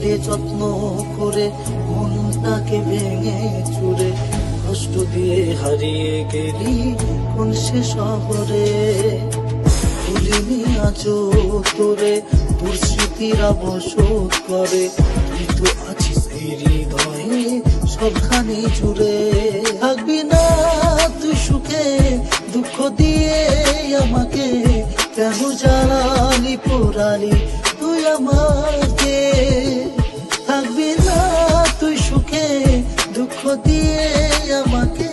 রে যত্ন করে মনটাকে ভেঙে চুরে কষ্ট দিয়ে হারিয়ে গেলি কোন সে শহরে। ভুলিনি আজও তোরে, তোর স্মৃতিরা বসত করে, তুই তো আছিস এই হৃদয়ে সবখানে জুড়ে। থাকবি না তুই সুখে, দুঃখ দিয়ে আমাকে কেন জ্বালালি পোড়ালি তুই আমাকে। থাকবি না তুই সুখে, দুঃখ দিয়ে আমাকে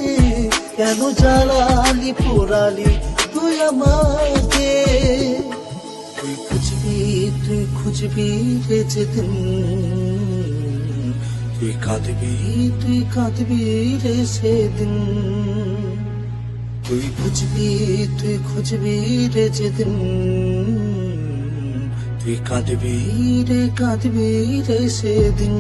কেন জ্বালালি পোড়ালি তুই আমাকে। তুই খুঁজবি রে যেদিন, তুই কাঁদবি রে সেদিন। তুই খুঁজবি রে যেদিন, তুই কাঁদবি রে সেদিন।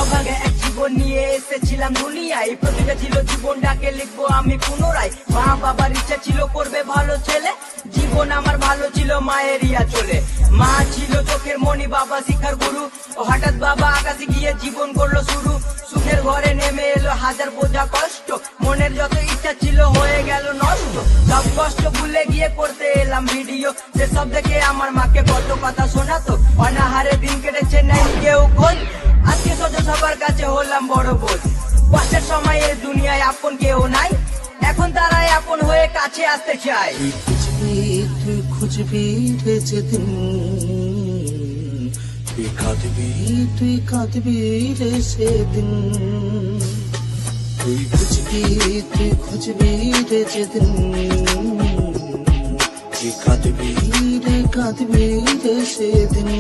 অভাগে এক জীবন নিয়ে এসেছিলাম দুনিয়ায়, প্রতিটা ছিল জীবনটাকে লিখবো আমি পুনরায়। মা বাবার ইচ্ছা ছিল করবে ভালো ছেলে, জীবন আমার ভালো ছিল মায়েরিয়া চলে। মা ছিল চোখের মণি, বাবা শিক্ষার গুরু, হঠাৎ বাবা আকাশে গিয়ে জীবন করলো শুরু। সুখের ঘরে নেমে এলো হাজার বোঝা কষ্ট, মনের যত ইচ্ছা ছিল হয়ে গেল নষ্ট। সব কষ্ট ভুলে গিয়ে করতে এলাম ভিডিও, সে সব দেখে আমার মাকে কত কথা শোনাতো। অনাহারে দিন কেটেছে নাই কেউ খোঁজ, আজকে সোজা সবার কাছে হলাম বড় বোঝ। কষ্টের সময়ে দুনিয়ায় আপন কেউ নাই, এখন তারাই আপন হয়ে কাছে আসতে চায়। তুই খুঁজবি রে যেদিন, তুই কাঁদবি রে সেদিন। তুই খুঁজবি রে যেদিন, তুই কাঁদবি রে সেদিন।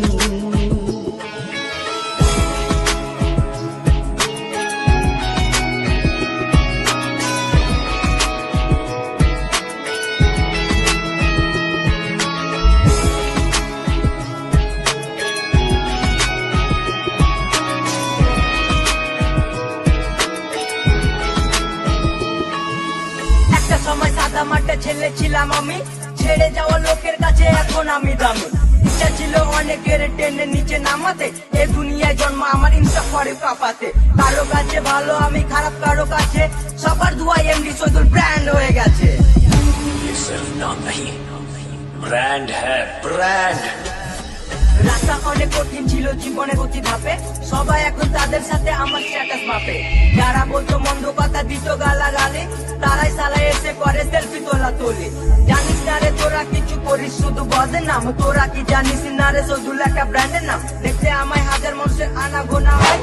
সময় সাদা মাঠে ছেলে ছিলাম আমি, ছেড়ে যাওয়া লোকের কাছে এখন আমি দামি। ইচ্ছা ছিল অনেকের টেনে নিচে নামাতে, এ দুনিয়ায় জন্ম আমার ইনসাফ করে কাঁপাতে। কারো কাছে ভালো আমি, খারাপ কারো কাছে, সবার দুয়াই এমডি সদুল ব্র্যান্ড হয়ে গেছে। ये सिर्फ नाम नहीं, ब्रांड है ब्रांड। রাস্তা অনেক কঠিন ছিল জীবনে গতি ধাপে, সবাই এখন তাদের সাথে আমার স্ট্যাটাস মাপে। যারা বলতো মন্দ কথা দিত গালাগালি, তারাই সালা এসে করে সেলফি তোলা তোলে। জানিস না রে তোরা কিছু করিস শুধু বদনাম, তোরা কি জানিস না রে সদুল একটা ব্র্যান্ডের নাম। দেখতে আমায় হাজার মানুষের আনা গোনা হয়,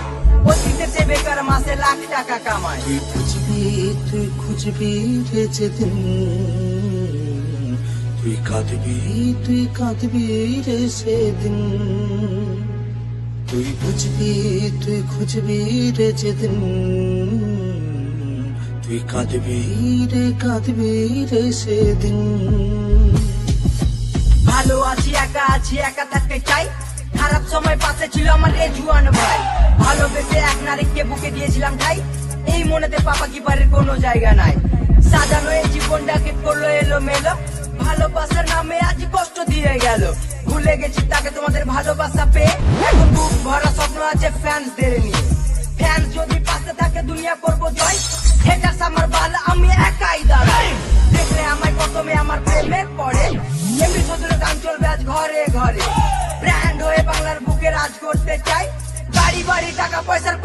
অতীতের সে বেকার মাসে লাখ টাকা কামায়। তুই খুঁজবি রে যেদিন, তুই কাঁদবি রে সেদিন। তুই খুঁজবি রে যেদিন, তুই কাঁদবি রে সেদিন। ভালো আছি একা থাকতে চাই, খারাপ সময় পাশে ছিল আমার এ জুয়ান ভাই। ভালোবেসে এক নারীকে বুকে দিয়েছিলাম ঠাই, এই মনেতে পাপা কি পারের কোনো জায়গা নাই। সাজানো এই জীবনটাকে করলো এলো মেলো, ভালোবাসার নামে আজ কষ্ট দিয়ে গেল। ভুলে গেছি তাকে তোমাদের ভালোবাসা পেয়ে, এখন বুক ভরা স্বপ্ন আছে ফ্যান্সদের নিয়ে। ফ্যান্স যদি পাশে থাকে দুনিয়া করবো জয়, হেটার্স আমার বাল আমি একাই দাঁড়াই। দেখলে আমায় প্রথমে আমার প্রেমে পড়ে, এমনি সদুরে গান চলবে আজ ঘরে ঘরে। ব্র্যান্ড হয়ে বাংলার বুকে রাজ করতে চাই, বাড়ি বাড়ি টাকা পয়সার